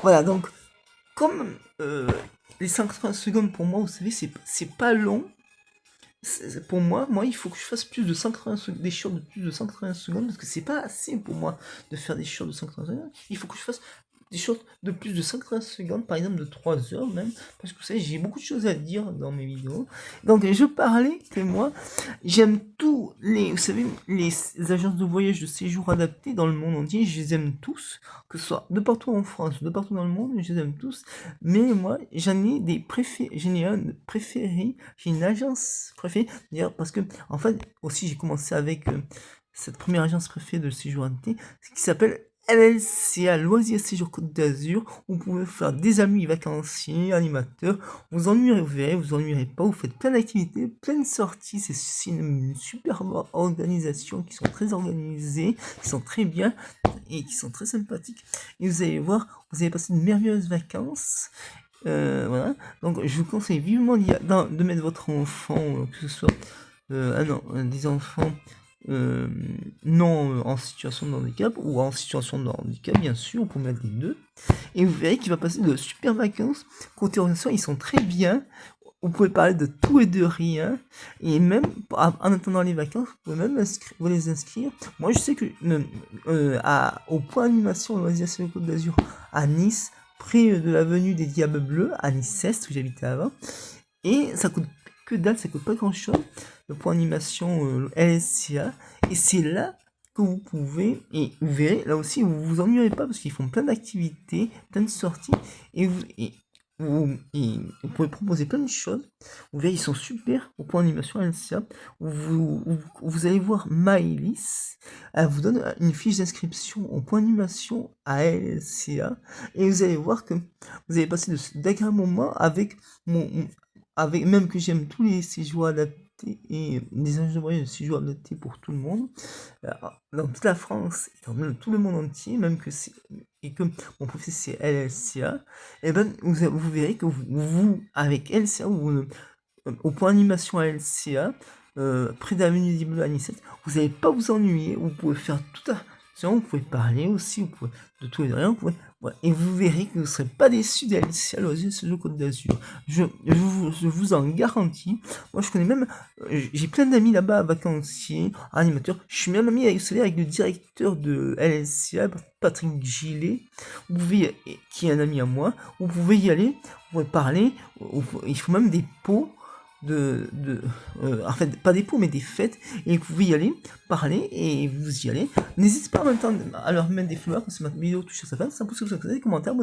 Voilà, donc, comme les 180 secondes pour moi, vous savez, c'est pas long. Pour moi, il faut que je fasse plus de 180 des shorts de plus de 180 secondes parce que c'est pas assez pour moi de faire des shorts de 180 secondes. Il faut que je fasse des shorts de plus de 180 secondes, par exemple de 3 heures même, parce que vous savez, j'ai beaucoup de choses à dire dans mes vidéos. Donc, je parlais que moi, j'aime tous les, vous savez, les agences de voyage de séjour adaptées dans le monde entier, je les aime tous, que ce soit de partout en France, de partout dans le monde, je les aime tous. Mais moi, j'en ai des préférés, j'en ai un préféré, j'ai une agence préférée, d'ailleurs, parce que, en fait, aussi, j'ai commencé avec cette première agence préférée de séjour adapté, qui s'appelle LLCA, Loisirs Séjour Côte d'Azur. Vous pouvez faire des amis vacanciers, animateurs, vous ennuierez, vous verrez, vous ennuierez pas, vous faites plein d'activités, plein de sorties, c'est une super organisation, qui sont très organisées, qui sont très bien, et qui sont très sympathiques, et vous allez voir, vous allez passer de merveilleuses vacances. Voilà, donc je vous conseille vivement de mettre votre enfant, que ce soit des enfants non en situation de handicap ou en situation de handicap, bien sûr, pour mettre les deux, et vous verrez qu'il va passer de super vacances. Côté organisation, ils sont très bien. Vous pouvez parler de tout et de rien, et même en attendant les vacances, vous pouvez même vous les inscrire. Moi, je sais que au point animation Loisirs sur le Côte d'Azur à Nice, près de l'avenue des Diables Bleus, à Nice Est, où j'habitais avant, et ça coûte que dalle, ça coûte pas grand chose, le point animation LSCA, et c'est là que vous pouvez, et vous verrez, là aussi, vous vous ennuierez pas, parce qu'ils font plein d'activités, plein de sorties, et vous pouvez proposer plein de choses. Vous verrez, ils sont super au point animation LCA. Vous allez voir Maëlys, elle vous donne une fiche d'inscription au point animation à LCA, et vous allez voir que vous allez passer d'agréables moments avec avec même que j'aime tous les séjours adaptés et des agences de voyage de séjours adaptés pour tout le monde, dans toute la France et dans tout le monde entier, même que et que mon profil c'est LLCA, et ben vous verrez que vous avec LCA, au point animation à LCA, près de l'avenue des Bleus à Nice, vous n'allez pas vous ennuyer, vous pouvez faire tout à vous pouvez parler aussi, vous pouvez de tout et de rien, vous pouvez, ouais, et vous verrez que vous ne serez pas déçus de LCA Loisirs Séjour Côte d'Azur. Je vous en garantis. Moi, je connais même, j'ai plein d'amis là-bas, vacanciers, animateurs. Je suis même ami avec le directeur de LCA, Patrick Gillet, qui est un ami à moi. Vous pouvez y aller, vous pouvez parler. Il faut même des pots en fait, pas des pots, mais des fêtes, et vous pouvez y aller, parler, et vous y allez. N'hésitez pas en même temps à leur mettre des fleurs, parce que ma vidéo touche à sa fin, ça pousse, des commentaires.